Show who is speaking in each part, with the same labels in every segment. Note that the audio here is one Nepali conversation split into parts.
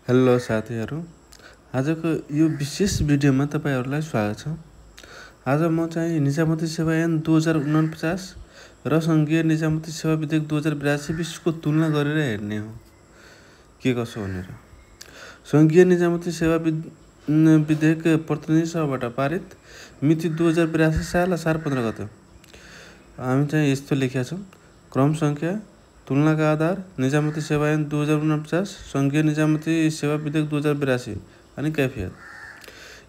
Speaker 1: हेलो साथीहरू, आजको यो विशेष भिडियोमा तपाईहरुलाई स्वागत छ। आज म चाहिँ निजामती सेवा ऐन 2049 र संघीय निजामती सेवा विधेयक 2082 बीचको तुलना गरेर हेर्ने हो के कसो भनेर। संघीय निजामती सेवा विधेयक प्रतिनिधि सभाबाट पारित मिति 2082 साल असार 15 गते। हामी चाहिँ यस्तो लेखेका छौं। क्रम संख्या, तुलनाका आधार, निजामती सेवा ऐन 2049, संघीय निजामती सेवा विधेयक 2082 अनि कैफियत।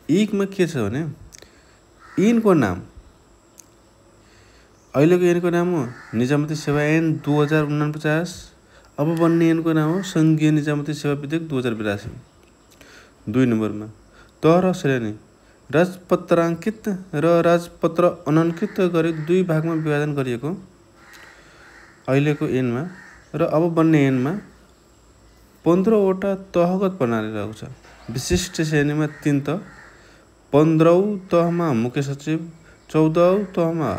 Speaker 1: यिनमा के छ भने यिनको नाम अहिलेको ऐनको नाम हो निजामती सेवा ऐन 2049। अब बन्ने ऐनको नाम हो संघीय निजामती सेवा विधेयक 2082। 2 नम्बरमा तह र श्रेणी राजपत्राङ्कित र राजपत्र अनङ्कित गरी 2 भागमा विभाजन गरिएको अहिलेको ऐनमा र अब बन्ने ऐनमा 15 वटा तहगत प्रणाली रहेको छ। विशिष्ट श्रेणीमा 3 तह, 15औं तहमा मुख्य सचिव, 14औं तहमा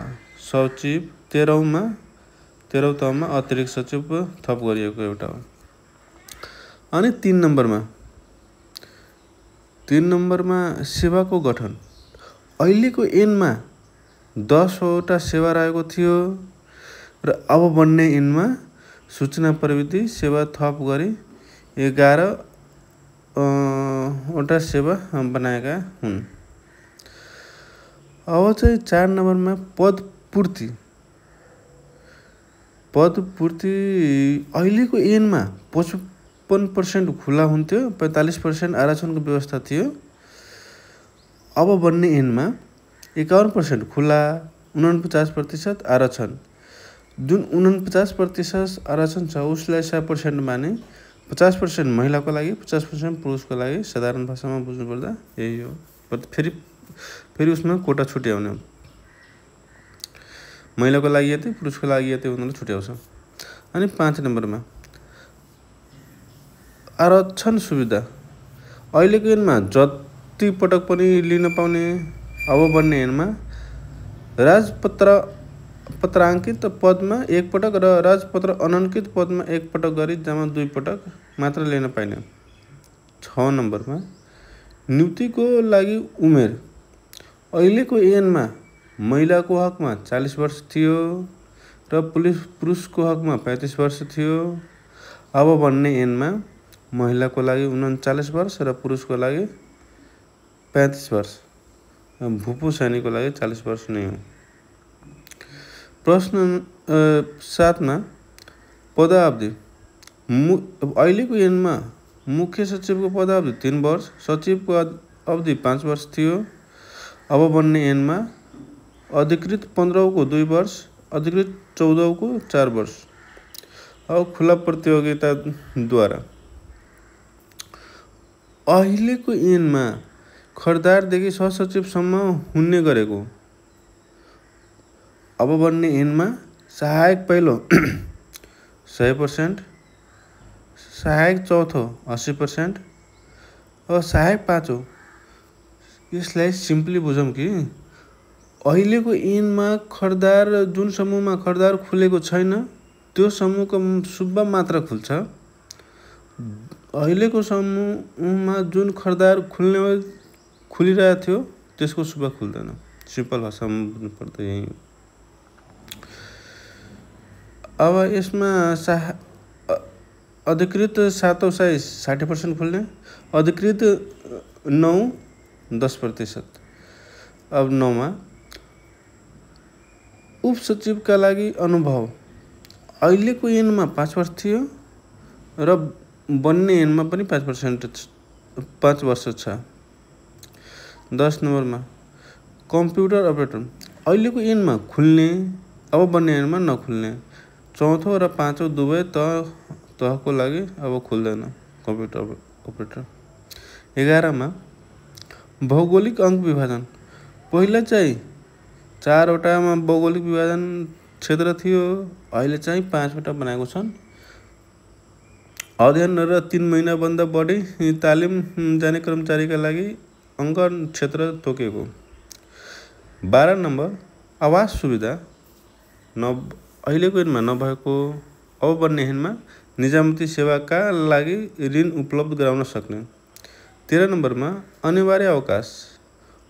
Speaker 1: सचिव, 13औं तहमा अतिरिक्त सचिव थप गरिएको एउटा हो। अनि 3 नम्बरमा सेवाको गठन। अहिलेको ऐनमा 10 वटा सेवा रहेको थियो र अब बन्ने ऐनमा सूचना प्रविधि सेवा थप गरी 11 वटा सेवा बनाएका हुन्। अब चाहिँ 4 नम्बरमा पदपूर्ति। अहिलेको ऐनमा 55% खुला हुन्थ्यो, 45% आरक्षणको व्यवस्था थियो। अब बन्ने ऐनमा 51% खुला, 49% आरक्षण। जुन 49% आरक्षण छ उसलाई 100% माने 50% महिलाको लागि, 50% पुरुषको लागि। साधारण भाषामा बुझ्नुपर्दा यही हो। फेरि उसमा कोटा छुट्याउने हो। महिलाको लागि यति, पुरुषको लागि यति भनेर छुट्याउँछ। अनि 5 नम्बरमा आरक्षण सुविधा। अहिलेको ऐनमा जति पटक पनि लिन पाउने। अब बन्ने ऐनमा राजपत्राङ्कित पदमा 1 पटक र राजपत्र अनङ्कित पदमा 1 पटक गरी जम्मा 2 पटक मात्र लिन पाइने। 6 नम्बरमा नियुक्तिको लागि उमेर। अहिलेको ऐनमा महिलाको हकमा 40 वर्ष थियो र पुरुषको हकमा 35 वर्ष थियो। अब बन्ने ऐनमा महिलाको लागि 39 वर्ष र पुरुषको लागि 35 वर्ष। भूपू सैनिकको लागि 40 वर्ष नै हो। प्रश्न 7 मा पदावधि। अहिलेको ऐनमा मुख्य सचिवको पदावधि 3 वर्ष, सचिवको अवधि 5 वर्ष थियो। अब बन्ने ऐनमा अधिकृत 15औंको 2 वर्ष, अधिकृत 14औंको 4 वर्ष। अब खुला प्रतियोगिताद्वारा। अहिलेको ऐनमा खर्दारदेखि सहसचिवसम्म हुने गरेको। अब बन्ने ऐनमा सहायक पहिलो 100%, सहायक चौथो 80% र सहायक पाँचौं। यसलाई सिम्पली बुझौँ कि अहिलेको ऐनमा खर्दार जुन समूहमा खर्दार खुलेको छैन त्यो समूहको सुब्बा मात्र खुल्छ। अहिलेको समूहमा जुन खर्दार खुलिरहेको थियो त्यसको सुब्बा खुल्दैन। सिम्पल भाषामा बुझ्नुपर्दा यही हो। अब यसमा अधिकृत 7औं साइज 60% खुल्ने, अधिकृत 9 10%। अब 9 मा उपसचिवका लागि अनुभव। अहिलेको ऐनमा 5 वर्ष थियो र बन्ने ऐनमा पनि 5 वर्ष छ। 10 नम्बरमा कम्प्युटर अपरेटर। अहिलेको ऐनमा खुल्ने, अब बन्ने ऐनमा नखुल्ने। चौथो र पाँचौं दुवै तहको लागि अब खुल्दैन कम्प्युटर अपरेटर। 11 मा भौगोलिक अङ्क विभाजन। पहिला चाहिँ 4 वटामा भौगोलिक विभाजन क्षेत्र थियो, अहिले चाहिँ 5 वटा बनाएको छन्। अध्ययन र 3 महिनाभन्दा बढी तालिम जाने कर्मचारीका लागि अङ्क क्षेत्र तोकेको। 12 नम्बर आवास सुविधा। अहिलेको ऐनमा नभएको अब बन्ने ऐनमा निजामती सेवाका लागि ऋण उपलब्ध गराउन सक्ने। 13 नम्बरमा अनिवार्य अवकाश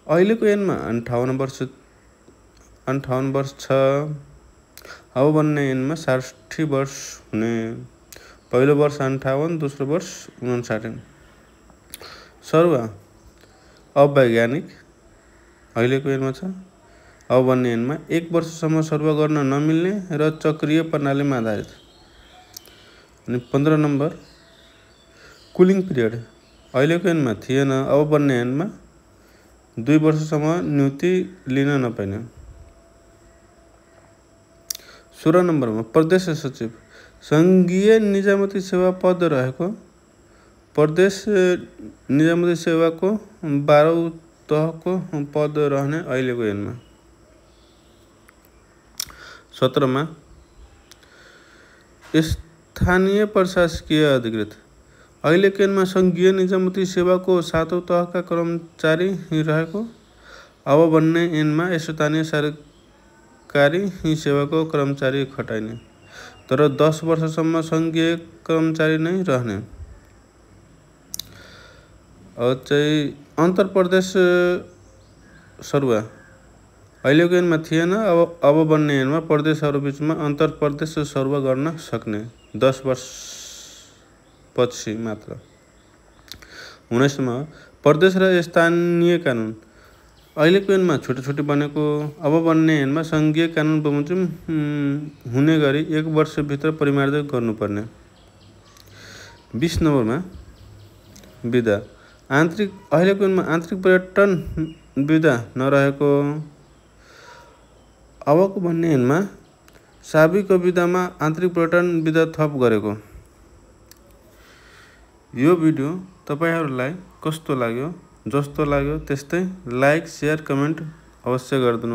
Speaker 1: अहिलेको ऐनमा 58 वर्ष छ। अब बन्ने ऐनमा 60 वर्ष हुने। पहिलो वर्ष 58, दोस्रो वर्ष 59। सरुवा अवैज्ञानिक अहिलेको ऐनमा छ। अब बन्ने ऐनमा 1 वर्षसम्म सरुवा गर्न नमिल्ने र चक्रीय प्रणालीमा आधारित। अनि 15 नम्बर कुलिङ पिरियड अहिलेको ऐनमा थिएन। अब बन्ने ऐनमा 2 वर्षसम्म नियुक्ति लिन नपाइने। 16 नम्बरमा प्रदेश सचिव सङ्घीय निजामती सेवा पद रहेको प्रदेश निजामती सेवाको 12औं तहको पद रहने अहिलेको ऐनमा। 17मा स्थानीय प्रशासकीय अधिकृत अहिलेको ऐनमा सङ्घीय निजामती सेवाको 7औं तहका कर्मचारी रहेको। अब बन्ने ऐनमा स्थानीय सरकारी सेवाको कर्मचारी खटाइने, तर 10 वर्षसम्म सङ्घीय कर्मचारी नै रहने। अन्तर प्रदेश सरुवा अहिलेको ऐनमा थिएन। अब बन्ने ऐनमा प्रदेशहरू बिचमा अन्तर प्रदेश सरुवा गर्न सक्ने 10 वर्ष पछि मात्र। 19मा प्रदेश र स्थानीय कानुन अहिलेको ऐनमा छुटी बनेको। अब बन्ने ऐनमा सङ्घीय कानुन बमोजिम हुने गरी 1 वर्षभित्र परिमार्जित गर्नुपर्ने। 20 नम्बरमा विधा अहिलेको ऐनमा आन्तरिक पर्यटन विधा नरहेको। अबको बन्ने ऐनमा साविको विधामा आन्तरिक पर्यटन विधा थप गरेको। यो भिडियो तपाईहरूलाई कस्तो लाग्यो? जस्तो लाग्यो त्यस्तै लाइक, सेयर, कमेन्ट अवश्य गरिदिनु।